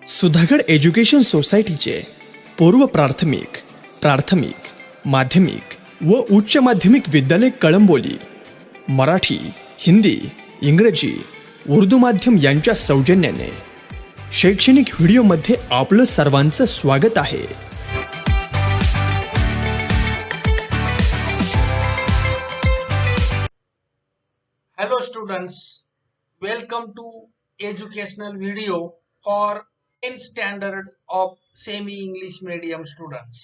Sudhagad education सोसायटीचे पूर्व प्राथमिक, प्राथमिक, माध्यमिक व उच्च माध्यमिक विद्यालय कळंबोली मराठी, हिंदी, इंग्रजी, उर्दू माध्यम यांच्या सौजन्याने शैक्षणिक व्हिडिओमध्ये आपलं सर्वांचं स्वागत आहे. Hello students, welcome to educational video for 10th standard of semi-English medium students.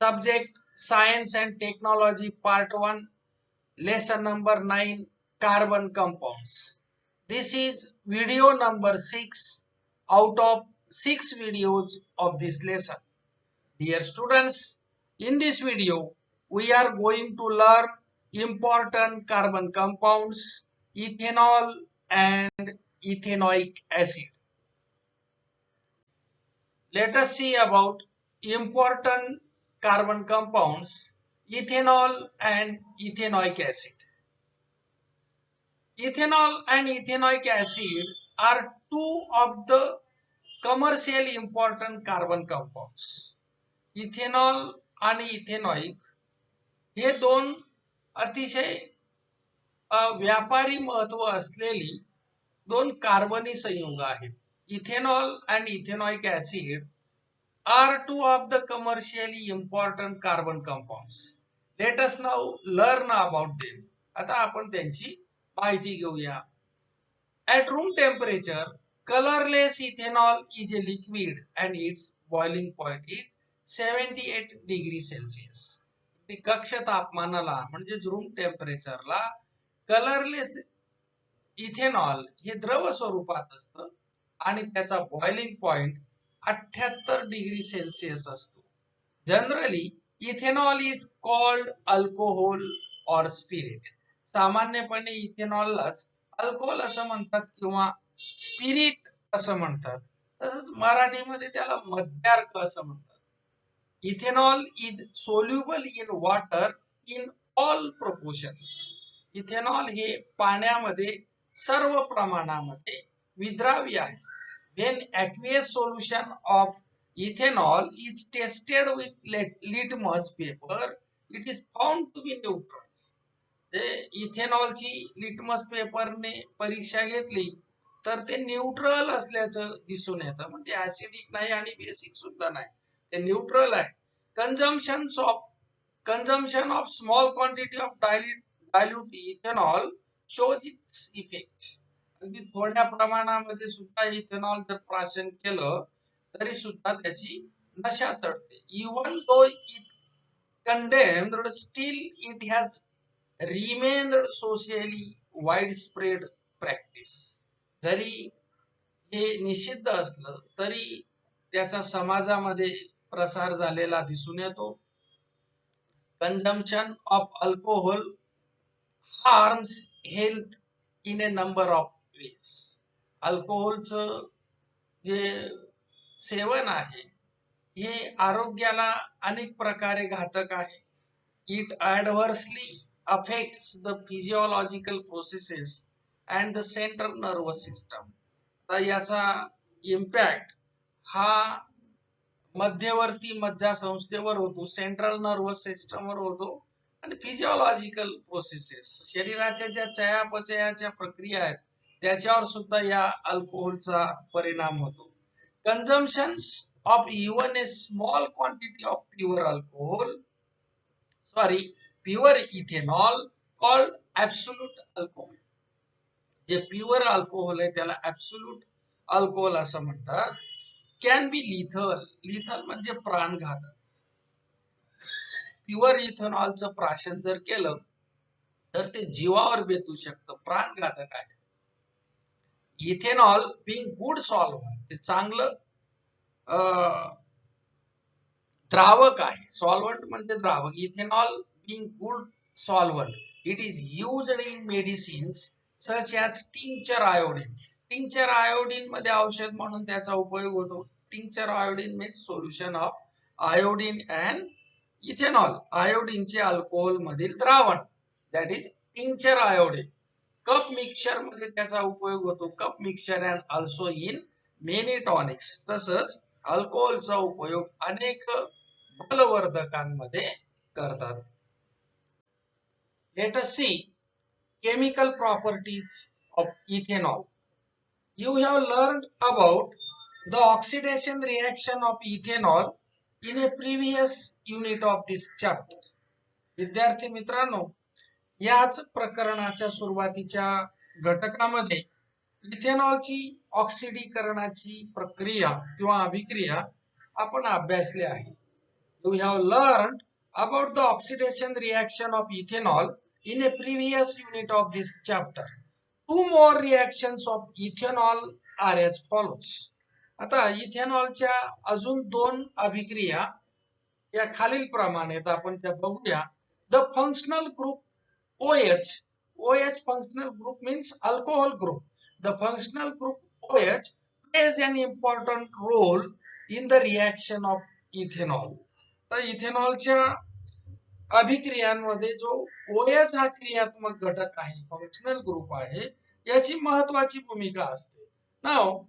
Subject Science and Technology Part 1, Lesson number 9, Carbon Compounds. This is video number 6 out of 6 videos of this lesson. Dear students, in this video we are going to learn important carbon compounds, ethanol and ethanoic acid. Let us see about important carbon compounds, ethanol and ethanoic acid. Ethanol and ethanoic acid are two of the commercially important carbon compounds. Ethanol आणि ethanoic हे दोन अतिशय व्यापारी महत्व असलेली दोन कार्बनी संयुग आहेत. Ethanol and ethanoic acid are two of the commercially important carbon compounds. Let us now learn about them. आता आपण त्यांची माहिती घेऊया. At room temperature, colorless ethanol is a liquid and its boiling point is 78 degree Celsius. कक्ष तापमानाला म्हणजेच room टेम्परेचरला colourless ethanol हे द्रव स्वरूपात असतं आणि त्याचा बॉइलिंग पॉइंट 78 डिग्री सेल्सिअस असतो. Generally ethanol is called alcohol और स्पिरिट. सामान्यपणे इथेनॉललाच अल्कोहोल असं म्हणतात किंवा स्पिरिट असं म्हणतात. तसंच मराठीमध्ये त्याला मद्यार्क असं म्हणतात. Ethanol is soluble in water in all proportions. Ethanol हे पाण्यामध्ये सर्व प्रमाणामध्ये विद्राव्य आहे. When aqueous solution of ethanol is tested with litmus paper, it is found to be neutral. इथेनॉलची लिटमस पेपरने परीक्षा घेतली तर ते न्यूट्रल असल्याचं दिसून येतं. म्हणजे ऍसिडिक नाही आणि बेसिक सुद्धा नाही, ते न्यूट्रल आहे. Consumption of small quantity of dilute ethanol shows its effect. अगदी थोड्या प्रमाणामध्ये सुद्धा इथेनॉल जर प्राशन केलं तरी सुद्धा त्याची नशा चढते. Even though it condemned, still it has remained socially widespread practice. जरी हे निषिद्ध असलं तरी त्याचा समाजामध्ये प्रसार झालेला दिसून येतो. Consumption of alcohol harms health in a number of ways. अल्कोहोलचं J seven आहे हे आरोग्याला अनेक प्रकारे घातक आहे. It adversely affects the physiological processes and the central nervous system. तर याचा इम्पॅक्ट हा मध्यवर्ती मज्जासंस्थेवर होतो, सेंट्रल नर्वस सिस्टमवर होतो आणि फिजिओलॉजिकल प्रोसेसेस, शरीराच्या ज्या चयापचयाच्या प्रक्रिया आहेत त्याच्यावर सुद्धा या अल्कोहोलचा परिणाम होतो. Consumption of even a small quantity of pure ethanol called absolute alcohol. जे प्युअर अल्कोहोल आहे त्याला ऍब्सोल्यूट अल्कोहोल असं म्हणतात. कॅन बी लिथल म्हणजे प्राणघातक. प्युअर इथेनॉलचं प्राशन जर केलं तर ते जीवावर बेतू शकतं, प्राणघातक आहे. इथेनॉल बिंग गुड सॉल्व्हंट, ते चांगलं द्रावक आहे. सॉल्व्हंट म्हणजे द्रावक. Ethanol being good solvent, it is used in medicines such as tincture iodine. Tincture iodine मध्ये औषध म्हणून त्याचा उपयोग होतो. Tincture iodine means solution of iodine and ethanol. आयोडीनचे अल्कोहोल मधील द्रावण, that is tincture iodine. Cough mixture मध्ये त्याचा उपयोग होतो. Cough mixture and also in many tonics, तसंच अल्कोहोलचा उपयोग अनेक बलवर्धकांमध्ये करतात. Let us see chemical properties of ethanol. You have learned about the oxidation reaction of ethanol in a previous unit of this chapter. विद्यार्थी मित्रांनो, याच प्रकरणाच्या सुरुवातीच्या घटकामध्ये इथेनॉलची ऑक्सिडीकरणाची प्रक्रिया किंवा अभिक्रिया आपण अभ्यासली आहे. You have learned about the oxidation reaction of ethanol in a previous unit of this chapter. Two more reactions of ethanol are as follows. आता इथेनॉलच्या अजून दोन अभिक्रिया या खालील प्रमाणे आपण त्या बघूया. The functional group OH. OH functional group means alcohol group. The functional group OH plays an important role in the reaction of ethanol. तर इथेनॉलच्या अभिक्रियांमध्ये जो OH हा क्रियात्मक घटक आहे, फंक्शनल ग्रुप आहे, याची महत्वाची भूमिका असते. Now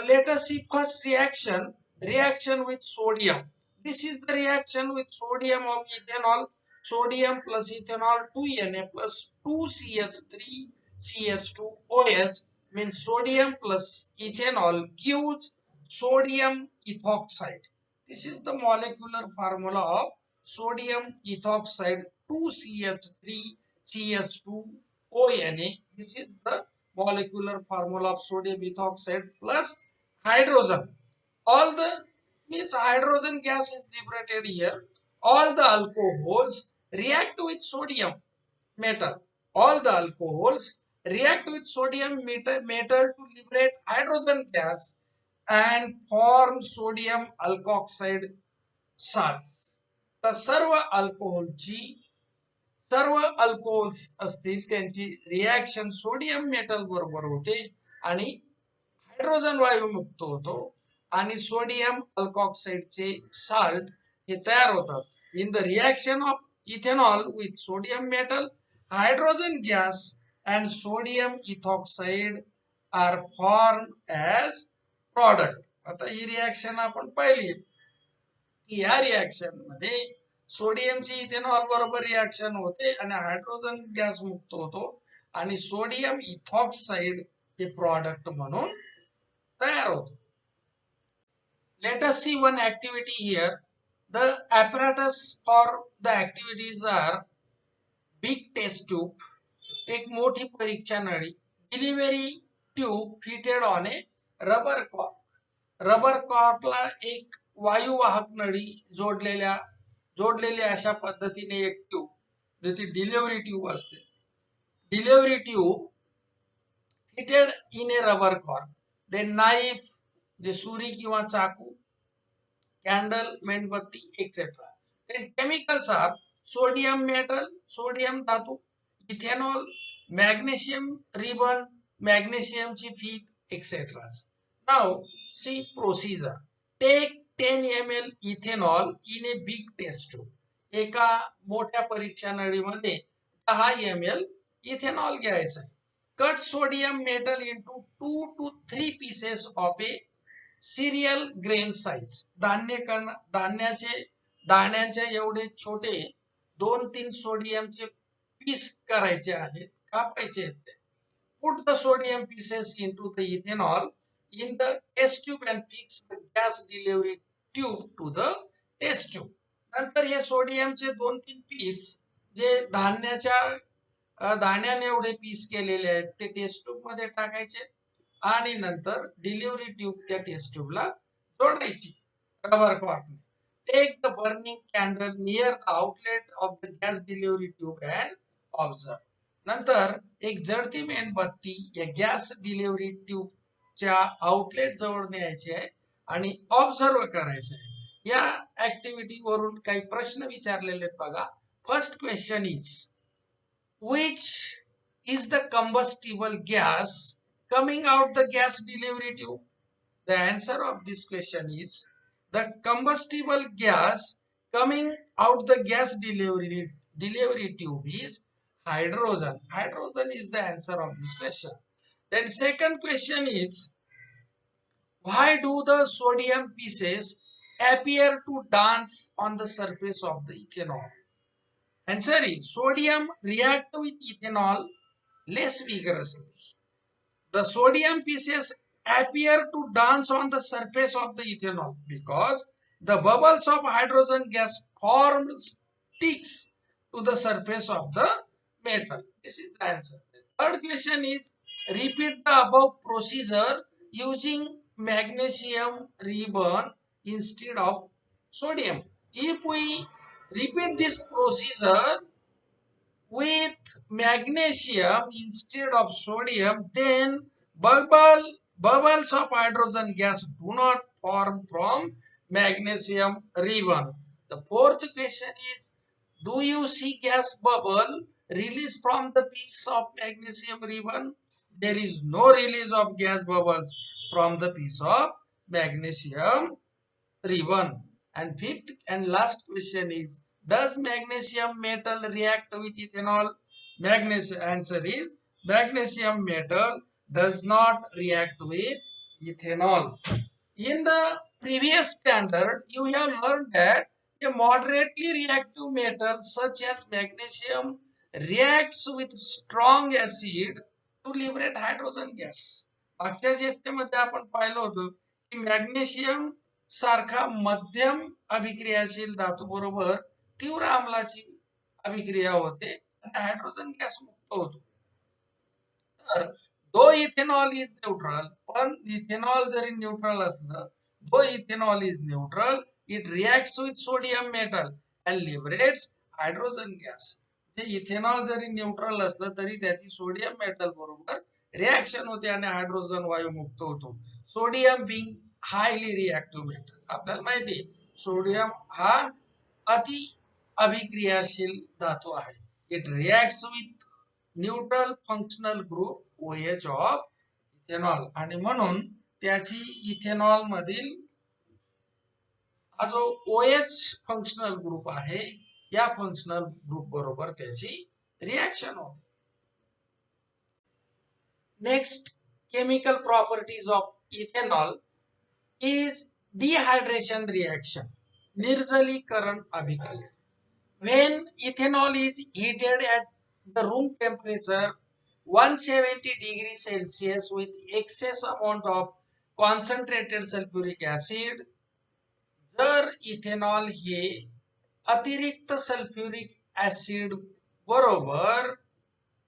let us see first reaction with sodium. This is the reaction with sodium of ethanol. Sodium plus ethanol 2Na plus 2CH3 CH2OH means sodium plus ethanol gives sodium ethoxide. This is the molecular formula of sodium ethoxide 2CH3 CH2ONA. This is the molecular formula of sodium ethoxide plus hydrogen. All the means hydrogen gas is liberated here. All the alcohols react with sodium metal. All the alcohols react with sodium metal to liberate hydrogen gas and form sodium alkoxide salts. तर सर्व alcohols असतील त्यांची reaction sodium metal बरोबर होते आणि hydrogen वायू मुक्त होतो आणि सोडियम अल्कोक्साइडचे साल्ट हे तयार होतात. In the reaction of ethanol with sodium metal, hydrogen gas and sodium ethoxide are formed as product. आता ही रिएक्शन आपण पाहिली की या रिएक्शन मध्ये सोडियमची इथेनॉल बरोबर रिएक्शन होते आणि हायड्रोजन गॅस मुक्त होतो आणि सोडियम इथॉक्साइड हे प्रॉडक्ट म्हणून तयार होतो. Let us see one activity here. The apparatus for the activities are big test tube, एक मोठी परीक्षा नळी, delivery tube fitted on a rubber cork. Rubber कॉर्कला एक वायुवाहक नळी जोडलेली अशा पद्धतीने एक ट्यूब जी डिलिव्हरी ट्यूब असते. Delivery tube fitted in a rubber cork. Then knife, जे सुरी किंवा चाकू, candle, मेणबत्ती etc. Then chemicals are sodium metal, sodium धातू, इथेनॉल, मॅग्नेशियम रिबन, मॅग्नेशियमची फीत etc. Now see procedure. Take 10 ml ethanol in a big test tube. एका मोठ्या परीक्षा नळीमध्ये 10 ml इथेनॉल घ्यायचं आहे. Cut sodium metal into 2 to 3 pieces of a cereal grain size. दाण्यांच्या एवढे छोटे 2-3 सोडियमचे पीस करायचे आहेत, कापायचे आहेत. Put the sodium pieces into the ethanol in the test tube and fix the gas delivery tube to the test tube. नंतर हे सोडियमचे 2-3 piece जे दाण्याने एवढे पीस केलेले आहेत ते टेस्ट ट्यूब मध्ये टाकायचे आणि नंतर डिलिव्हरी ट्यूब त्या टेस्ट ट्यूबला जोडायची रबर कॉर्कने. Take the burning candle near the outlet of the gas delivery tube and observe. नंतर एक जळती मेणबत्ती या गॅस डिलिव्हरी ट्यूबच्या आउटलेट जवळ न्यायची आहे आणि ऑब्झर्व करायचे आहे. या ऍक्टिव्हिटी वरून काही प्रश्न विचारलेले आहेत बघा. First question is which is the combustible gas coming out the gas delivery tube? The answer of this question is the combustible gas coming out the gas delivery tube is hydrogen. Hydrogen is the answer of this question. Then second question is Why do the sodium pieces appear to dance on the surface of the ethanol? Answer is sodium react with ethanol less vigorously. The sodium pieces appear to dance on the surface of the ethanol because the bubbles of hydrogen gas formed sticks to the surface of the metal. This is the answer. Third question is repeat the above procedure using magnesium ribbon instead of sodium. If we repeat this procedure with magnesium instead of sodium, then bubbles of hydrogen gas do not form from magnesium ribbon. The fourth question is, do you see gas bubble release from the piece of magnesium ribbon? There is no release of gas bubbles from the piece of magnesium ribbon. And fifth and last question is, does magnesium metal react with ethanol? Magnesium answer is magnesium metal does not react with ethanol. In the previous standard, you have learned that a moderately reactive metal such as magnesium reacts with strong acid to liberate hydrogen gas. मागच्या चेप्टरमध्ये आपण पाहिलं होतं की magnesium सारखा मध्यम अभिक्रियाशील धातू बरोबर तीव्र आम्लाची अभिक्रिया होते आणि हायड्रोजन गॅस मुक्त होतो. तर दो इथेनॉल इज न्यूट्रल, पण इथेनॉल जरी न्यूट्रल असलं, though ethanol is neutral, it reacts with sodium metal and liberates hydrogen gas. जे इथेनॉल जरी न्यूट्रल असलं तरी त्याची सोडियम मेटल बरोबर रिॲक्शन होते आणि हायड्रोजन वायू मुक्त होतो. Sodium being highly reactive metal. आपल्याला माहिती आहे सोडियम हा अति अभिक्रियाशील धातू आहे. It reacts with neutral functional group OH of ethanol आणि म्हणून त्याची इथेनॉल मधील हा जो OH फंक्शनल ग्रुप आहे या फंक्शनल ग्रुप बरोबर त्याची रिॲक्शन होते. Next chemical properties of ethanol is dehydration reaction, निर्जलीकरण अभिक्रिया. When ethanol is heated at the room temperature 170 degrees Celsius with excess amount of concentrated sulfuric acid, जर ethanol हे अतिरिक्त सल्फ्युरिक ऍसिड बरोबर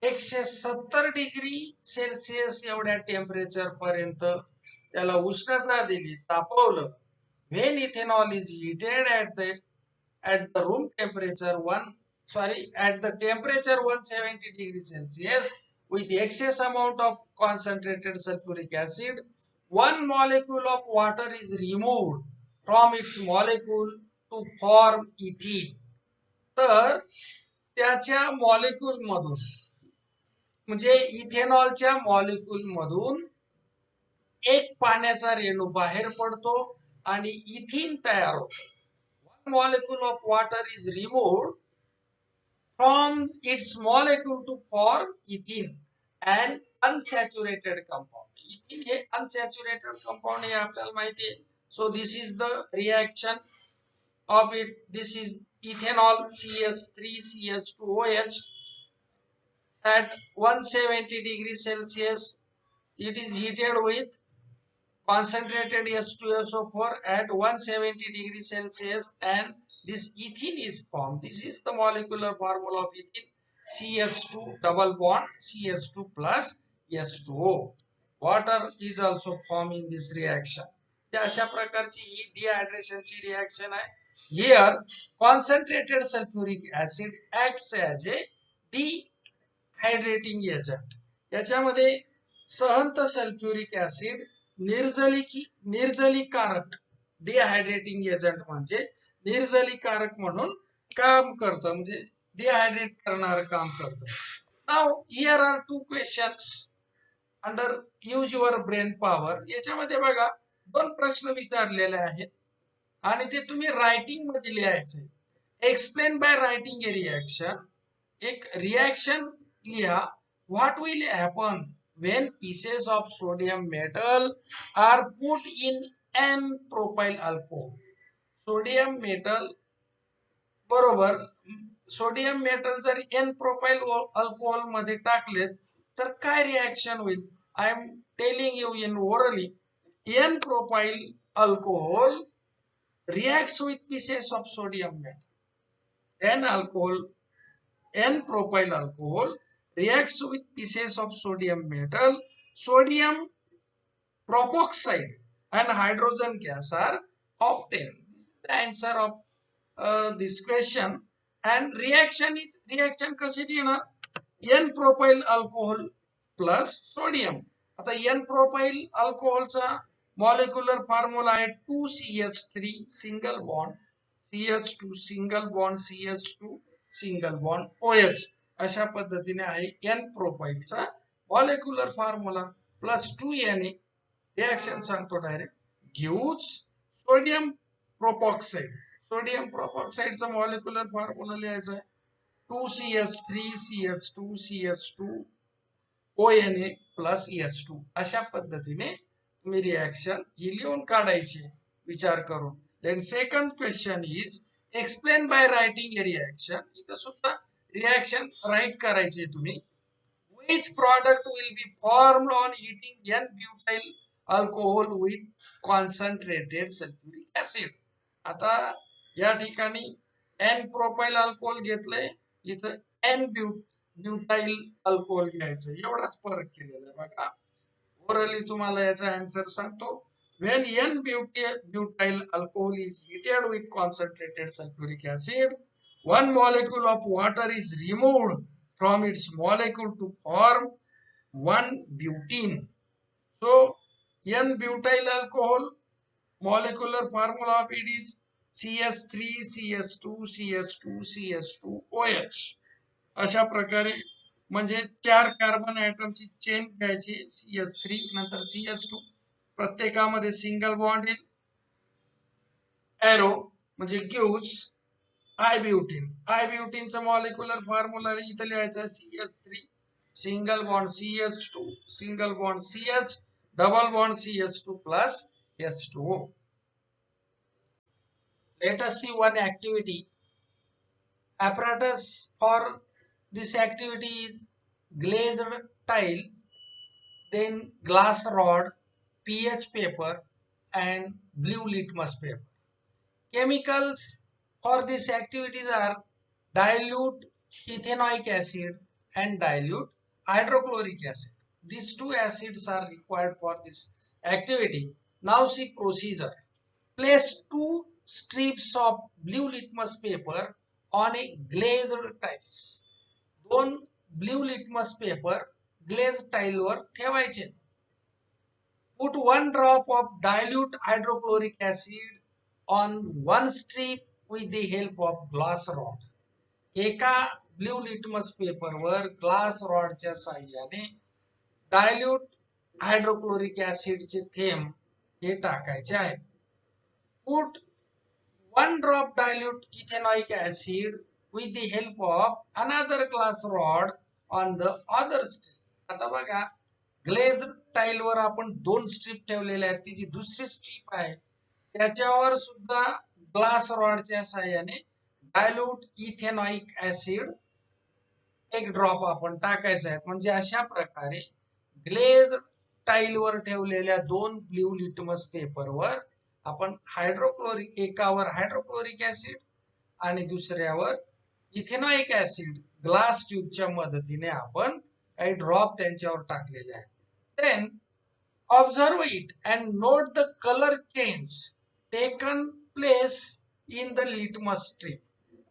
170 degree Celsius एवढ्या temperature पर्यंत त्याला उष्णता दिली, तापवलं. When ethanol is heated at the room temperature at the temperature 170 degrees Celsius with excess amount of concentrated sulfuric acid, one molecule of water is removed from its molecule to form ethene. तर त्याच्या molecule मधून म्हणजे इथेनॉलच्या molecule मधून एक पाण्याचा रेणू बाहेर पडतो आणि इथीन तयार होतो. One molecule of water is removed from its molecule to form ethene, an unsaturated compound. Ethene हे unsaturated compound हे आपल्याला माहिती आहे. So this is the reaction of it. This is ethanol CH3CH2OH at 170 degrees Celsius. It is heated with concentrated H2SO4 at 170 degrees Celsius and this ethene is formed. This is the molecular formula of ethene, CH2 double bond CH2 plus H2O. Water is also formed in this reaction. अशा प्रकारची ही डिहायड्रेशनची reaction आहे. Here concentrated sulfuric acid acts as a dehydrating agent. याच्यामध्ये सहंत sulphuric acid निर्जलीकारक डिहायड्रेटिंग agent म्हणजे निर्जलीकारक म्हणून काम करतं, म्हणजे dehydrate करणारं काम करतं. Now here are two questions under use your brain power. याच्यामध्ये बघा दोन प्रश्न विचारलेले आहेत आणि ते तुम्ही रायटिंग मध्ये लिहायचे. Explain by writing A reaction. एक रिॲक्शन लिहा. What will happen when pieces of sodium metal are put in N propyl alcohol. Sodium metal बरोबर सोडियम मेटल जर एन प्रोपाइल अल्कोहोल मध्ये टाकलेत तर काय रिएक्शन होईल. I am telling you in orally. N propyl alcohol reacts with pieces of sodium metal. N alcohol, N propyl alcohol reacts with pieces of sodium metal. Sodium propoxide and hydrogen gas are obtained. This is the answer of this question. And reaction कशी येणार. N propyl alcohol plus sodium. आता N propyl अल्कोहोलचा molecular formula आहे 2CH3 single bond CH2 single bond CH2 single bond OH. अशा पद्धतीने आहे N प्रोपाइलचा molecular formula plus 2Na reaction सांगतो direct gives sodium propoxide. Sodium प्रोपॉक्साइडचा मॉलिक्युलर फॉर्म्युला लिहायचा आहे 2CH3CH2CH2 ONA प्लस H2. अशा पद्धतीने तुम्ही रिएक्शन ही लिहून काढायची विचार करून. Then second question is explain by writing a reaction. इथं सुद्धा रिएक्शन राईट करायची तुम्ही. which product will be formed on heating N-butyl alcohol with concentrated sulfuric acid. आता या ठिकाणी N प्रोपाइल अल्कोहोल घेतलंय इथं N ब्युटाइल अल्कोहोल घ्यायचं एवढाच फरक केलेला आहे बघा. ओरली तुम्हाला याचा आन्सर सांगतो. when N butyl alcohol is heated with concentrated sulfuric acid, one molecule of water is removed from its molecule to form 1-butene. So N-butyl alcohol molecular formula of it is CH3CH2CH2CH2OH. अशा प्रकारे म्हणजे 4 carbon ॲटमची chain घ्यायची CH3 नंतर CH2 प्रत्येकामध्ये single bond येईल arrow म्हणजे gives आयब्युटीनचा molecular formula इथं लिहायचा CH3 single bond CH2 single bond CH double bond CH2 plus H2O. Let us see one activity. Apparatus for this activity is glazed tile, then glass rod, pH paper and blue litmus paper. Chemicals for this activities are dilute ethanoic acid and dilute hydrochloric acid. These two acids are required for this activity. Now see procedure. Place 2 strips of blue litmus paper on a glazed tiles. 2 blue litmus paper glazed tile वर ठेवायचे. Put 1 drop of dilute hydrochloric acid on 1 strip with the help of glass rod. एका blue litmus पेपरवर glass रॉडच्या साहाय्याने dilute hydrochloric ऍसिडचे थेंब हे टाकायचे आहेत. Put 1 drop dilute ethanoic acid with the help of another glass rod on the other strip. आता बघा glaze tile वर आपण 2 स्ट्रीप ठेवलेल्या आहेत. ती जी दुसरी स्ट्रीप आहे त्याच्यावर सुद्धा ग्लास रॉडच्या साहाय्याने डायल्यूट इथेनॉइक ऍसिड 1 ड्रॉप आपण टाकायचा आहे. म्हणजे अशा प्रकारे ग्लेज टाइल वर ठेवलेल्या 2 ब्ल्यू लिटमस पेपरवर आपण हायड्रोक्लोरिक एकावर हायड्रोक्लोरिक ऍसिड आणि दुसऱ्यावर इथेनॉइक ऍसिड ग्लास ट्यूबच्या मदतीने आपण काही ड्रॉप त्यांच्यावर टाकलेले आहेत. Then observe it and note the colour change taken place in the litmus strip.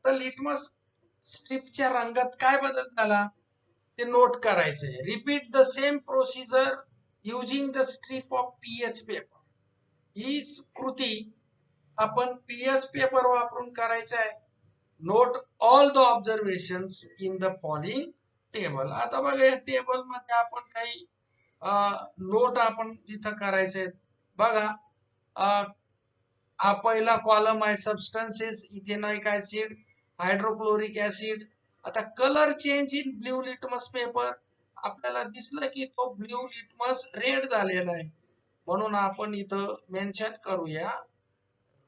तर लिटमस स्ट्रीपच्या रंगात काय बदल झाला ते नोट करायचंय. Repeat the same procedure using the strip of pH paper. हीच कृती आपण पीएच पेपर वापरून करायचं आहे. Note all the observations in the following table. आता बघा या टेबल मध्ये आपण काही नोट आपण इथं करायचे बघा. हा पहिला कॉलम आहे substances ethanoic acid hydrochloric acid. आता colour change in blue litmus paper आपल्याला दिसलं की तो ब्ल्यू लिटमस रेड झालेला आहे, म्हणून आपण इथं मेन्शन करूया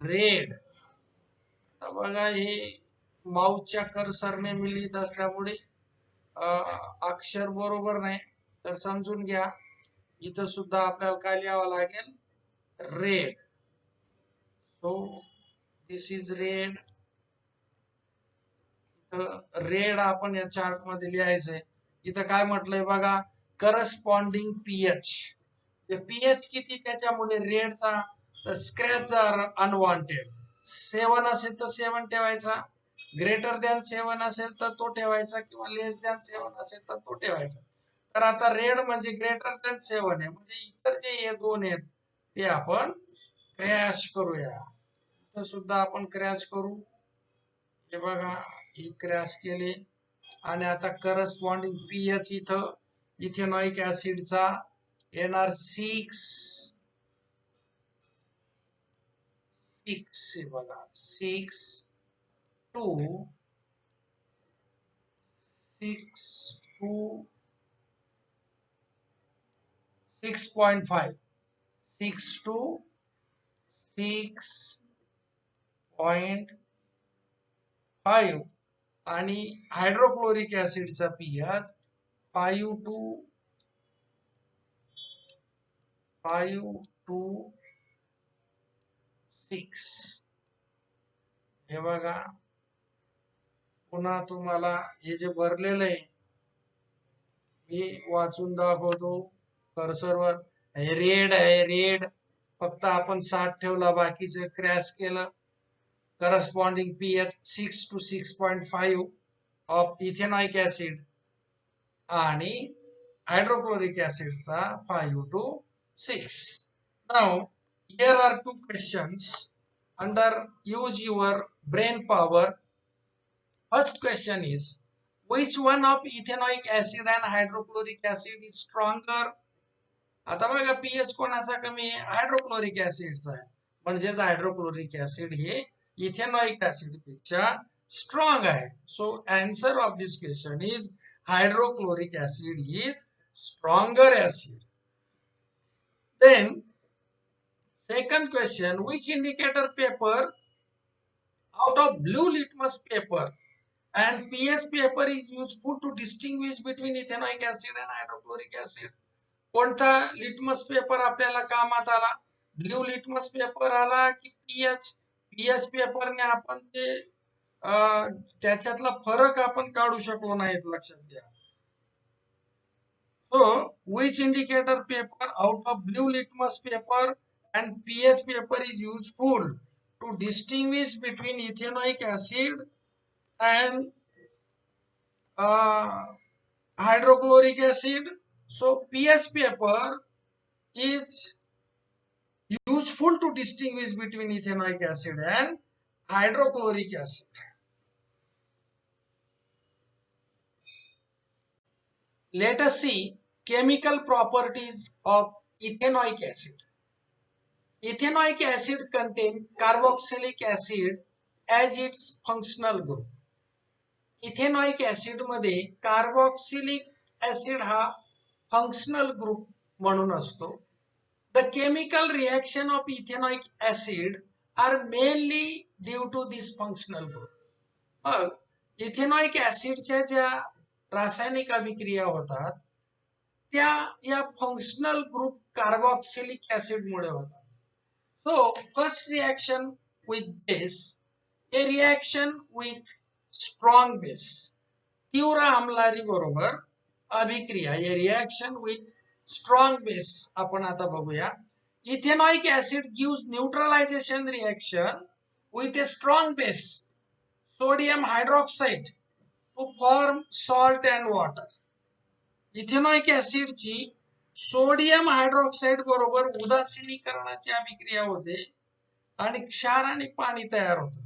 रेड. आता बघा हे माऊसच्या कर्सरने मी लिहित असल्यामुळे अक्षर बरोबर नाही, तर समजून घ्या. इथं सुद्धा आपल्याला काय लिहावं लागेल, red. So this is red. Red आपण या चार्ट मध्ये लिहायचंय. इथं काय म्हटलंय बघा, करस्पॉन्डिंग पीएच. पीएच किती त्याच्यामुळे रेडचा, स्क्रॅच अनवॉन्टेड. 7 असेल तर 7 ठेवायचा, ग्रेटर दॅन 7 असेल तर तो ठेवायचा, किंवा लेस दॅन 7 असेल तर तो ठेवायचा. तर आता रेड म्हणजे ग्रेटर दॅन 7 आहे, म्हणजे इतर जे हे दोन आहेत ते आपण क्रॅश करूया. इथं सुद्धा आपण क्रॅश करू. हे बघा ही क्रॅश केले. आणि आता करस्पॉन्डिंग पीएच इथं इथेनॉइक ऍसिडचा येणार 6 हे बघा 6 टू 6.5 6 टू 6.5. आणि हायड्रोक्लोरिक ऍसिडचा पीएच 5 टू 6. हे बघा पुन्हा तुम्हाला हे जे भरलेलं आहे हे वाचून दाखवतो कर्सरवर. रेड आहे, रेड फक्त आपण 7 ठेवला, बाकीचे क्रॅश केलं. Corresponding pH 6 to 6.5 of ethanoic acid आणि हायड्रोक्लोरिक ऍसिडचा 5 to 6. Now here are two questions under use your brain power. First question is, which one of ethanoic acid and hydrochloric acid is stronger? आता बघा pH कोणाचा कमी आहे, hydrochloric ऍसिडचा आहे, म्हणजेच hydrochloric acid हे इथेनॉइक ऍसिड पेक्षा स्ट्रॉंग आहे. So answer of this question is hydrochloric acid is stronger acid. Then second question, which indicator paper out of blue litmus paper and pH paper is useful to distinguish between ethanoic acid and hydrochloric acid? कोणता litmus paper आपल्याला कामात आला, blue litmus paper आला की pH? PH पेपरने आपण ते त्याच्यातला फरक आपण काढू शकलो नाहीत, लक्षात घ्या. So which indicator paper out of blue litmus paper and pH paper is useful to distinguish between ethanoic acid and hydrochloric acid? So pH paper is useful to distinguish between ethanoic acid and hydrochloric acid. Let us see chemical properties of ethanoic acid. Ethanoic acid contains carboxylic acid as its functional group. Ethanoic acid मध्ये carboxylic acid हा functional group म्हणून असतो. The chemical reaction of ethanoic acid are mainly due to this functional group. मग ethanoic ऍसिडच्या ज्या रासायनिक अभिक्रिया होतात त्या या फंक्शनल ग्रुप कार्बोक्सिलिक ऍसिड मुळे होतात. So first reaction with base, a reaction with strong base, तीव्र आम्लारी बरोबर अभिक्रिया, a reaction with strong base आपण आता बघूया. Ethanoic acid gives neutralisation reaction with a strong base sodium hydroxide to form salt and water. Ethanoic ऍसिडची sodium hydroxide बरोबर उदासीनीकरणाची अभिक्रिया होते आणि क्षार आणि पाणी तयार होतं.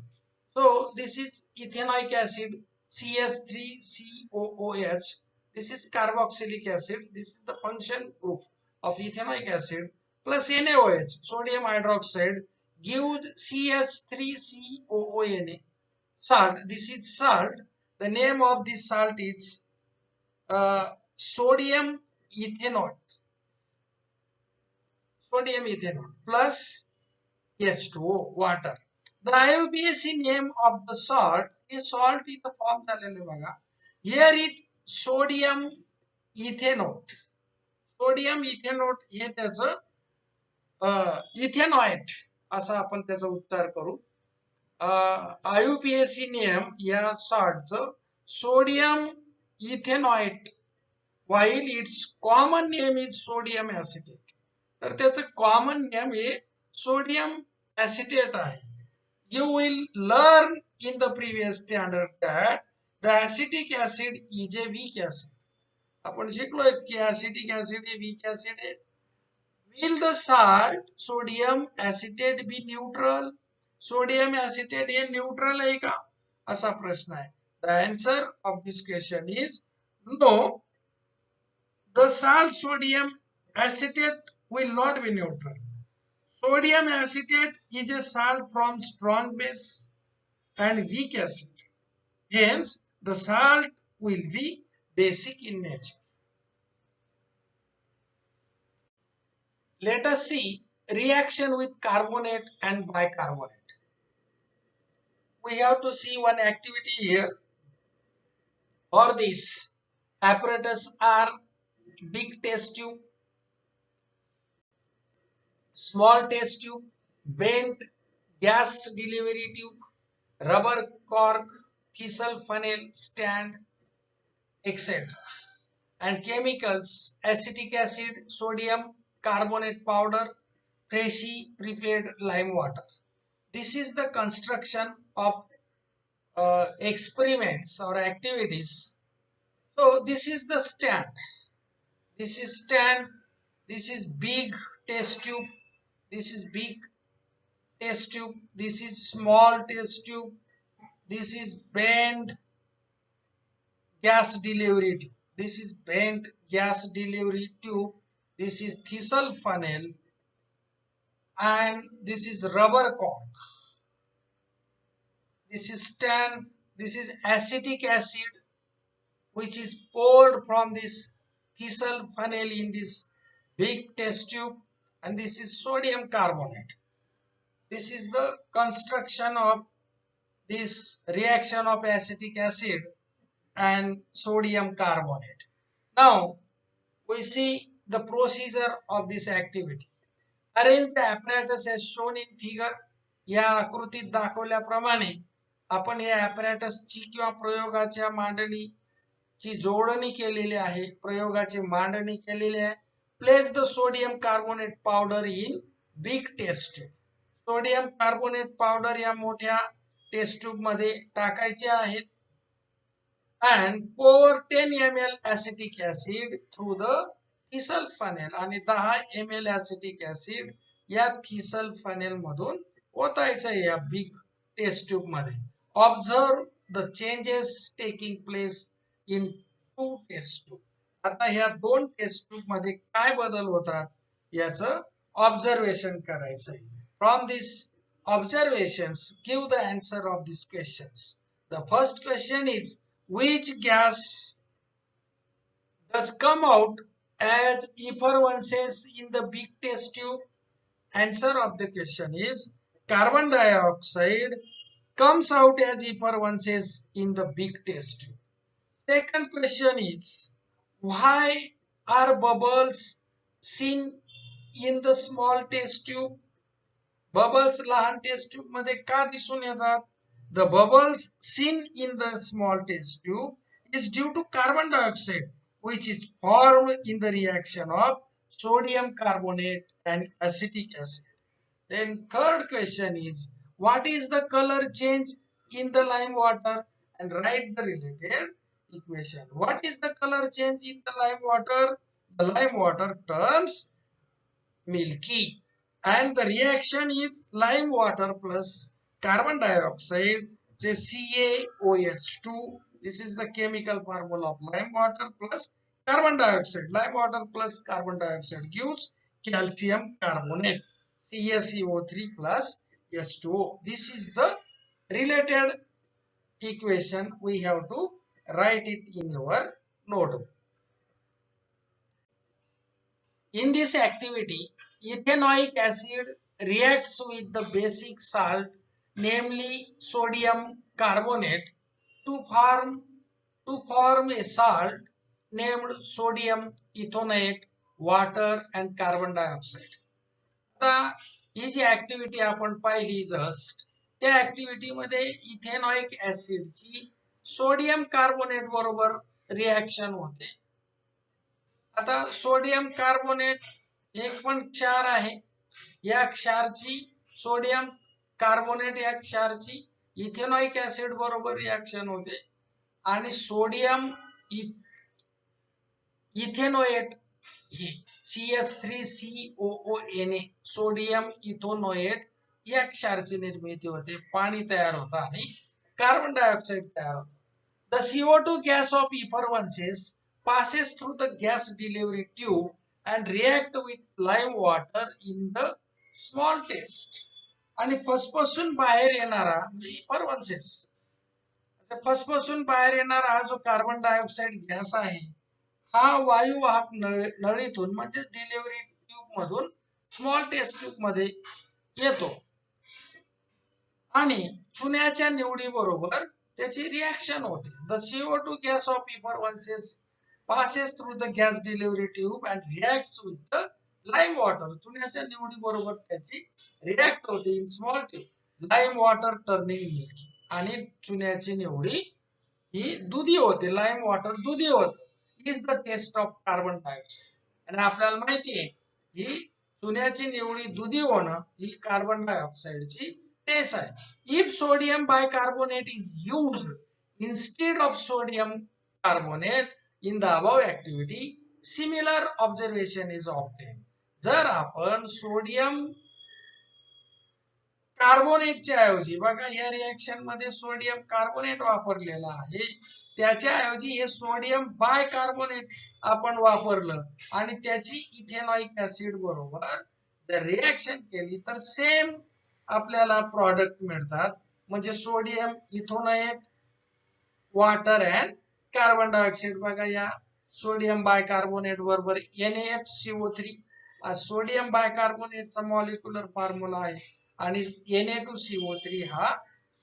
So this is ethanoic acid CH3COOH. This is carboxylic acid. This is the function group of ethanoic acid plus NaOH, sodium hydroxide, gives CH3COONA, salt. This is salt. The name of this salt is sodium ethanol plus H2O water. The IUPAC name of the salt is salt इथं form झालेले बघा. Here is sodium ethanoate. Sodium ethanoate हे त्याचं इथेनॉइट असं आपण त्याचा उच्चार करू. IUPAC नेम या सॉल्टचं sodium ethanoate while its common name is sodium acetate. तर त्याचं कॉमन नेम हे सोडियम acetate आहे. You will learn in the previous standard that the acetic acid is a weak acid. आपण शिकलोय की acetic acid हे weak acid आहे. Will the salt sodium acetate be neutral? Sodium acetate हे neutral आहे का असा प्रश्न आहे. The answer of this question is no. The salt sodium acetate will not be neutral. Sodium acetate is a salt from strong base and weak acid. Hence, the salt will be basic in nature. Let us see reaction with carbonate and bicarbonate. We have to see one activity here. For this apparatus are big test tube, small test tube, bent gas delivery tube, rubber cork, thistle funnel stand, etc. And chemicals: acetic acid, sodium carbonate powder, freshly prepared lime water. This is the construction of experiments or activities. So this is the stand. This is stand. This is big test tube. This is big test tube. This is small test tube. This is bent gas delivery tube. This is bent gas delivery tube. This is thistle funnel. And this is rubber cork. This is stand. This is acetic acid which is poured from this thistle funnel in this big test tube, and this is sodium carbonate. This is the construction of this reaction of acetic acid and sodium carbonate. Now we see the procedure of this activity. Arrange the apparatus as shown in figure. या आकृतीत दाखवल्याप्रमाणे आपण या apparatusची किंवा प्रयोगाच्या मांडणीची जोडणी केलेली आहे. प्रयोगाची मांडणी केलेली आहे. Place the sodium carbonate powder in big test tube. Sodium carbonate powder या मोठ्या टेस्ट ट्यूब मध्ये टाकायचे आहेत. And pour 10 ml acetic acid through the thistle funnel. आणि 10 ml acetic acid या thistle funnel मधून ओतायचं या बिग टेस्ट ट्यूब मध्ये. Observe the changes taking place in two test tube. आता ह्या दोन टेस्ट ट्यूब मध्ये काय बदल होतात याचं ऑब्झर्वेशन करायचं आहे. From these observations, give the answer of these questions. The first question is, which gas does come out as effervescence in the big test tube? Answer of the question is carbon dioxide comes out as effervescence in the big test tube. Second question is, why are bubbles seen in the small test tube? Bubbles लहान taste tube मध्ये का दिसून येतात? The bubbles seen in the small test tube is due to carbon dioxide which is formed in the reaction of sodium carbonate and acetic acid. Then third question is, what is the color change in the lime water? And write the related equation. What is the color change in the lime water? The lime water turns milky. And the reaction is lime water plus carbon dioxide, say CaOH2. This is the chemical formula of lime water plus carbon dioxide. Lime water plus carbon dioxide gives calcium carbonate, CaCO3 plus H2O. This is the related equation. We have to write it in your notebook. In this activity, ethanoic acid reacts with the basic salt, namely sodium carbonate, to form a salt named sodium ethonate, water and carbon dioxide. आता ही जी activity आपण पाहिली just त्या activity मध्ये ethanoic ऍसिडची sodium carbonate बरोबर reaction होते. आता sodium carbonate एक पण क्षार आहे, या क्षारची सोडियम कार्बोनेट या क्षारची इथेनॉइक ऍसिड बरोबर रिॲक्शन होते आणि सोडियम इथेनोएट हे CH3COONA सोडियम इथेनोएट या क्षारची निर्मिती होते, पाणी तयार होतं आणि कार्बन डायऑक्साइड तयार होतं. The CO2 gas of effervescence passes through the gas delivery tube and react with lime water in the small test. आणि फसफसून बाहेर येणारा म्हणजे इफरवन्सेस, फसफसून बाहेर येणारा हा जो कार्बन डायऑक्साइड गॅस आहे हा वायुवाहक नळीतून म्हणजे डिलिव्हरी ट्यूब मधून स्मॉल टेस्ट ट्यूब मध्ये येतो आणि चुन्याच्या निवडी बरोबर त्याची रिॲक्शन होते. The CO2 gas of effervescence passes through the gas delivery tube and reacts with the lime water. चुन्याच्या निवडी बरोबर त्याची रिॲक्ट होते in small tube. Lime water turning milky आणि चुन्याची निवडी ही दुधी होते. लाईम वॉटर दुधी होत. Is the test of carbon dioxide. आणि आपल्याला माहिती आहे ही चुन्याची निवडी दुधी होणं ही कार्बन डायऑक्साइडची टेस्ट आहे. If sodium bicarbonate is used instead of sodium carbonate in the above activity, similar observation is obtained. जर आपण सोडियम कार्बोनेटच्या ऐवजी बघा या रिएक्शन मध्ये सोडियम कार्बोनेट वापरलेला आहे, त्याच्या ऐवजी हे सोडियम बायकार्बोनेट आपण वापरलं आणि त्याची इथेनॉइक ऍसिड बरोबर जर रिएक्शन केली तर सेम आपल्याला प्रॉडक्ट मिळतात. म्हणजे sodium ethanoate water and carbon dioxide. बघा या सोडियम बायकार्बोनेट बरोबर NaHCO3 सोडियम बायकार्बोनेटचा मॉलिक्युलर फॉर्म्युला आहे आणि Na2CO3 हा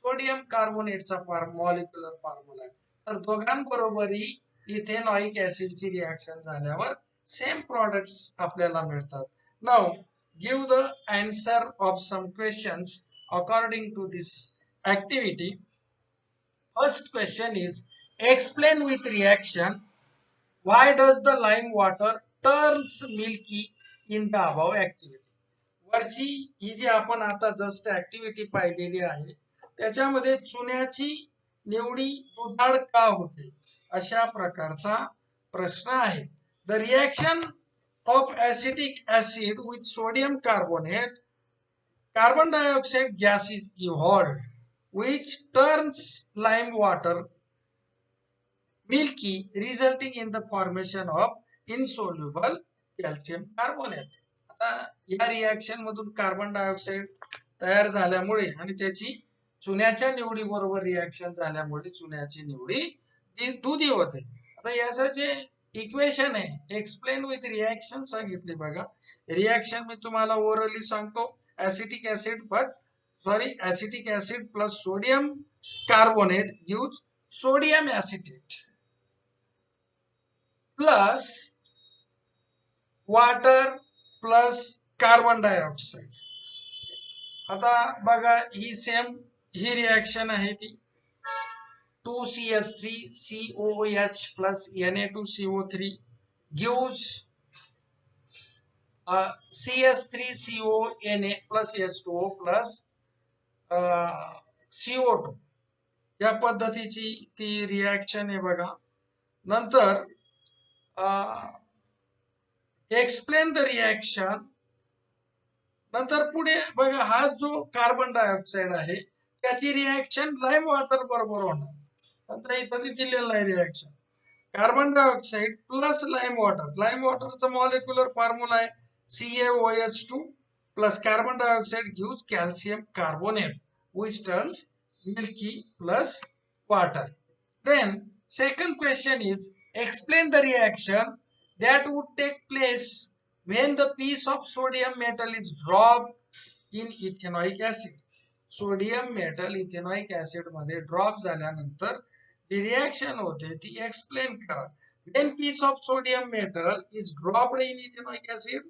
सोडियम कार्बोनेटचा मॉलिक्युलर फॉर्म्युला आहे. तर दोघांबरोबरही इथेनॉइक ऍसिडची रिॲक्शन झाल्यावर सेम प्रॉडक्ट्स आपल्याला मिळतात. Now give the answer of some questions according to this activity. First question is explain with reaction why does the lime water turns milky in the above activity. वरची ही जी आपण आता just activity पाहिलेली आहे त्याच्यामध्ये चुन्याची निवडी दुधाळ का होते अशा प्रकारचा प्रश्न आहे. The reaction of acetic acid with sodium carbonate, carbon dioxide gas is evolved which turns lime water milky resulting in the formation of insoluble calcium carbonate. आता या रिॲक्शन मधून कार्बन डायऑक्साइड तयार झाल्यामुळे आणि त्याची चुन्याच्या निवडी बरोबर रिॲक्शन झाल्यामुळे चुन्याची निवडी दुधी होते. आता याचं जे इक्वेशन आहे एक्सप्लेन विथ रिॲक्शन सांगितली बघा. रिॲक्शन मी तुम्हाला ओरली सांगतो. Acetic acid acetic acid plus sodium carbonate gives sodium acetate plus water plus carbon dioxide. आता बघा ही सेम ही रिॲक्शन आहे ती 2CH3COOH plus Na2CO3 gives CH3CONA plus H2O plus CO2 या पद्धतीची ती रिॲक्शन आहे बघा. नंतर एक्सप्लेन द रिॲक्शन. नंतर पुढे बघा हा जो कार्बन डायऑक्साइड आहे त्याची रिॲक्शन लाईम वॉटर बरोबर होणार. नंतर इथं दिलेलं आहे reaction carbon dioxide plus lime water. Lime वॉटरचा मॉलिक्युलर फॉर्म्युला आहे CaOH2 plus carbon dioxide gives calcium carbonate which turns milky plus water. Then second question is explain the reaction that would take place when the piece of sodium metal is dropped in ethanoic acid. Sodium metal ethanoic acid मध्ये drop झाल्यानंतर जी reaction होते ती explain करा. when piece of sodium metal is dropped in ethanoic acid,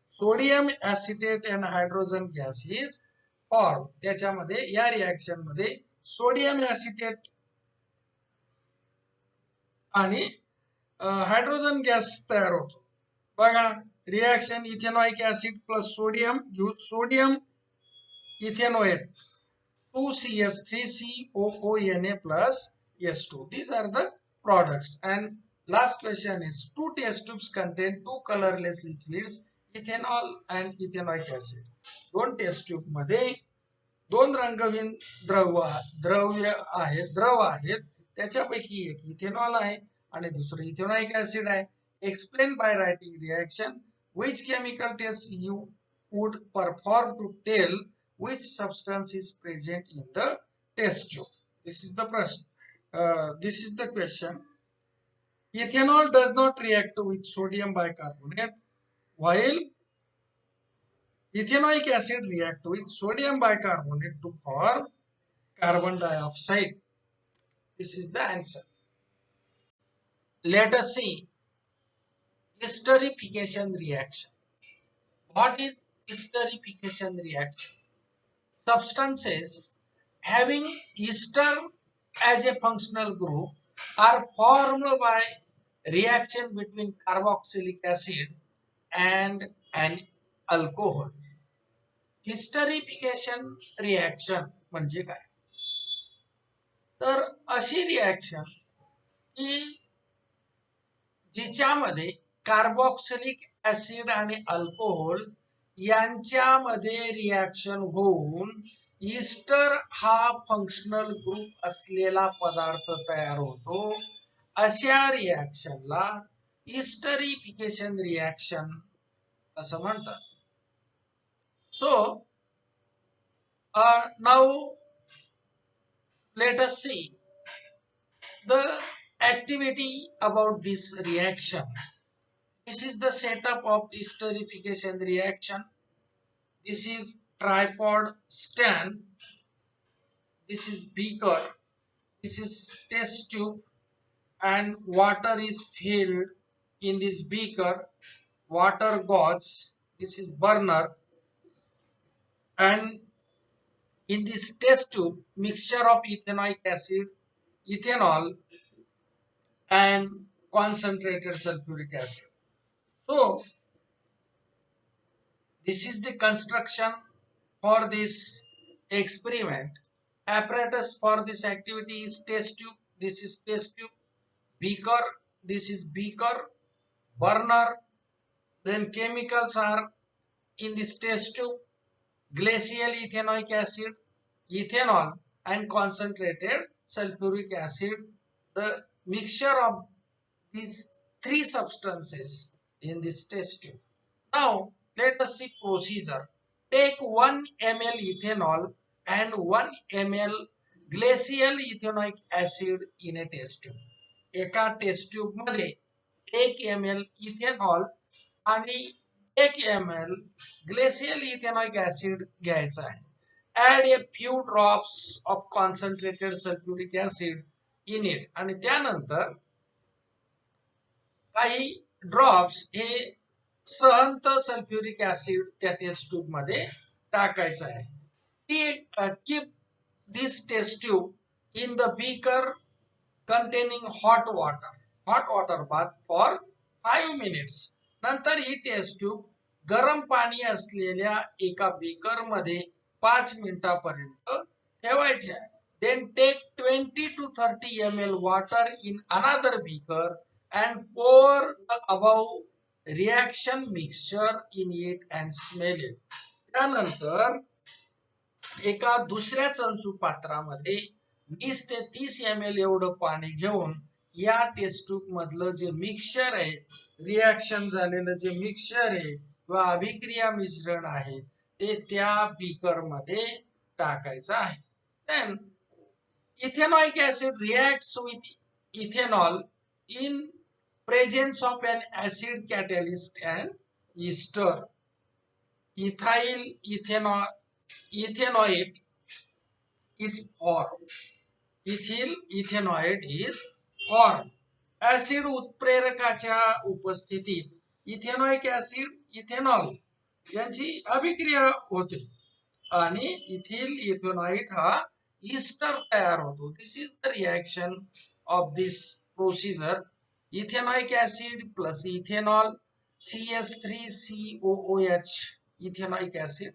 sodium acetate and hydrogen gas is formed. त्याच्यामध्ये या reaction मध्ये sodium acetate आणि hydrogen gas तयार होतो. बघा reaction ethanoic acid plus sodium gives sodium ethanoate 2CS3COONA plus S2. These are the products. And last question is, two test tubes contain two colorless liquids, ethanol and ethanoic acid. दोन taste tube मध्ये दोन रंगहीन द्रव आहेत त्याच्यापैकी एक ethanol आहे आणि दुसरं इथेनॉइक ऍसिड आहे. Explain by writing reaction which chemical test you would perform to tell which substance is present in the test tube. This is the question. This is the question. Ethanol does not react with sodium bicarbonate, while ethanoic acid react with sodium bicarbonate to form carbon dioxide. This is the answer. Let us see esterification reaction. What is esterification reaction? Substances having ester as a functional group are formed by reaction between carboxylic acid and an alcohol. Esterification reaction म्हणजे काय? तर अशी reaction की जिच्यामध्ये carboxylic acid आणि alcohol यांच्यामध्ये reaction होऊन Easter हा फंक्शनल ग्रुप असलेला पदार्थ तयार होतो. अशा रिएक्शनला ईस्टरिफिकेशन रिएक्शन असं म्हणतात. So now let us see the activity about this reaction. This is the setup of esterification reaction. This is tripod stand. This is beaker. This is test tube, and water is filled in this beaker. Water gauge. This is burner, and in this test tube, mixture of ethanoic acid, ethanol, and concentrated sulfuric acid. So this is the construction for this experiment. Apparatus for this activity is test tube. This is test tube. Beaker. This is beaker. Burner. Then chemicals are in this test tube. Glacial ethanoic acid, ethanol, and concentrated sulfuric acid. The mixture of these three substances in this test tube. Now let us see procedure. Take 1 ml ethanol and 1 ml glacial ethanoic acid in a test tube. एका taste tube मध्ये 1 ml ethanol आणि 1 ml glacial ethanoic acid घ्यायचा आहे. Add a few drops of concentrated sulphuric acid in it. आणि त्यानंतर काही drops हे सहंत सल्फ्युरिक ऍसिड त्या टेस्ट ट्यूब मध्ये टाकायचं आहे. Keep this test tube in the beaker containing hot water bath for 5 minutes. नंतर ही टेस्ट ट्यूब गरम पाणी असलेल्या एका बीकर मध्ये 5 मिनिटापर्यंत ठेवायची आहे. Then take 20 to 30 ml water in another beaker and pour the above reaction mixture in it and smell it. त्यानंतर एका दुसऱ्या चंचू पात्रामध्ये 20 ते 30 ml एवढं पाणी घेऊन या टेस्ट ट्यूब मधलं जे मिक्सचर आहे, रिएक्शन झालेलं जे मिक्सचर आहे किंवा अभिक्रिया मिश्रण आहे ते त्या बीकर मध्ये टाकायचं आहे. Then ethanoic acid reacts with ethanol in presence of an acid catalyst and ester, ethyl ethanoate is formed. Ethanoate is formed. Acid उत्प्रेरकाच्या उपस्थितीत इथेनॉइक ऍसिड इथेनॉल यांची अभिक्रिया होते आणि इथेनॉइट हा ईस्टर तयार होतो. This is the reaction of this procedure. Ethanoic acid plus ethanol CH3COOH ethanoic acid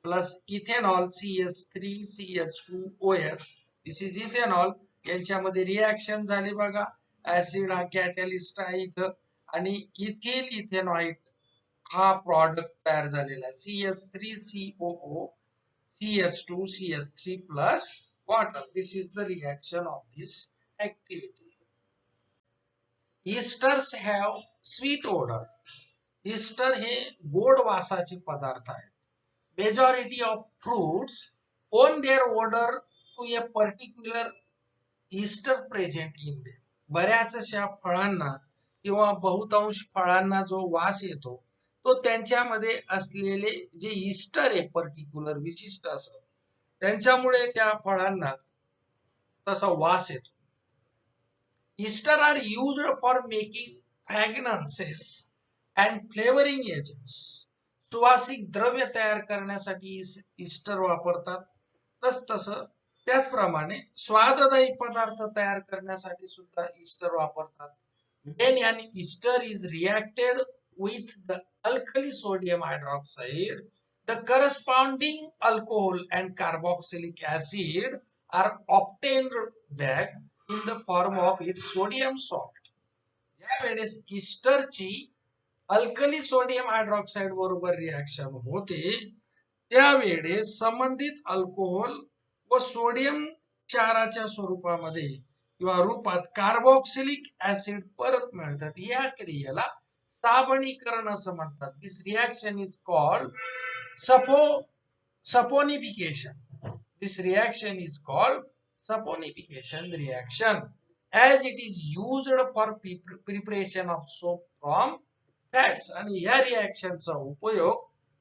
plus ethanol CH3CH2OH this is ethanol. यांच्यामध्ये रिएक्शन झाली बघा. ऍसिड हा कॅटलिस्ट आहे इथं आणि इथिल इथेनॉइट हा प्रॉडक्ट तयार झालेला आहे. CH3COO CH2CH3 plus water. This is the reaction of this activity. Esters have sweet odour. Ester हे गोड वासाचे पदार्थ आहेत. Majority of fruits own their odor to a particular ester present in them. बऱ्याचशा फळांना किंवा बहुतांश फळांना जो वास येतो तो त्यांच्यामध्ये असलेले जे ईस्टर आहे पर्टिक्युलर विशिष्ट असं त्यांच्यामुळे त्या फळांना तसा वास येतो. Esters are used for making fragrances and flavouring agents. सुवासिक द्रव्य तयार करण्यासाठी ईस्टर वापरतात. तसं त्याचप्रमाणे स्वाददायी पदार्थ तयार करण्यासाठी सुद्धा ईस्टर वापरतात. When an ester is reacted with the alkali sodium hydroxide, the corresponding alcohol and carboxylic acid are obtained back in the form of its sodium salt. ज्या वेळेस ईस्टरची अल्कली सोडियम हायड्रॉक्साइड बरोबर रिएक्शन होते त्यावेळेस संबंधित alcohol व sodium क्षाराच्या स्वरूपामध्ये किंवा रूपात कार्बोक्सिलिक ऍसिड परत मिळतात. या क्रियेला साबणीकरण असं म्हणतात. This reaction is called saponification. This reaction is called saponification reaction as it is used for preparation of soap from fats. आणि या रिएक्शनचा उपयोग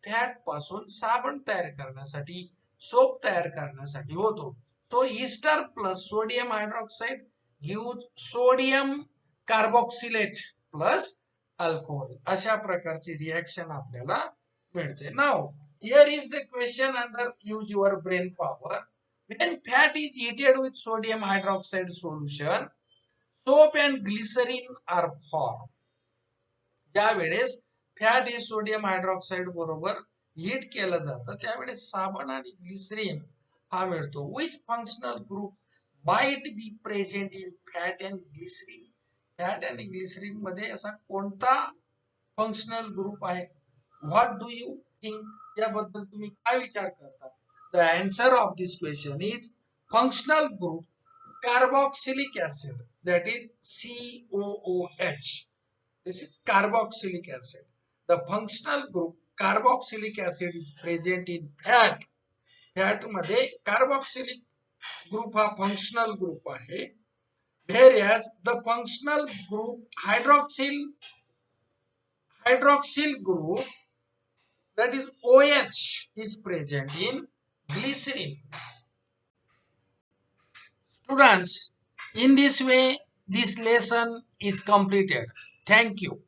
फॅट पासून साबण तयार करण्यासाठी सोप तयार करण्यासाठी होतो. So Easter plus sodium hydroxide give sodium carboxylate plus alcohol. अशा प्रकारची रिएक्शन आपल्याला मिळते. Now here is the question under use your brain power. When fat is heated with sodium hydroxide solution, soap and glycerin are formed. ज्या वेळेस fat हे sodium hydroxide बरोबर heat केलं जातं त्यावेळेस साबण आणि ग्लिसरीन हा मिळतो. Which functional group might be present in fat and glycerine. Fat आणि ग्लिसरीन मध्ये असा कोणता फंक्शनल ग्रुप आहे? What do you think? याबद्दल तुम्ही काय विचार करता? The answer of this question is functional group carboxylic acid, that is COOH. This is carboxylic acid. The functional group carboxylic acid is present in fat. Fat मध्ये carboxylic group हा functional group आहे. whereas the functional group hydroxyl group, that is OH, is present in glycerin. Students, in this way this lesson is completed. Thank you.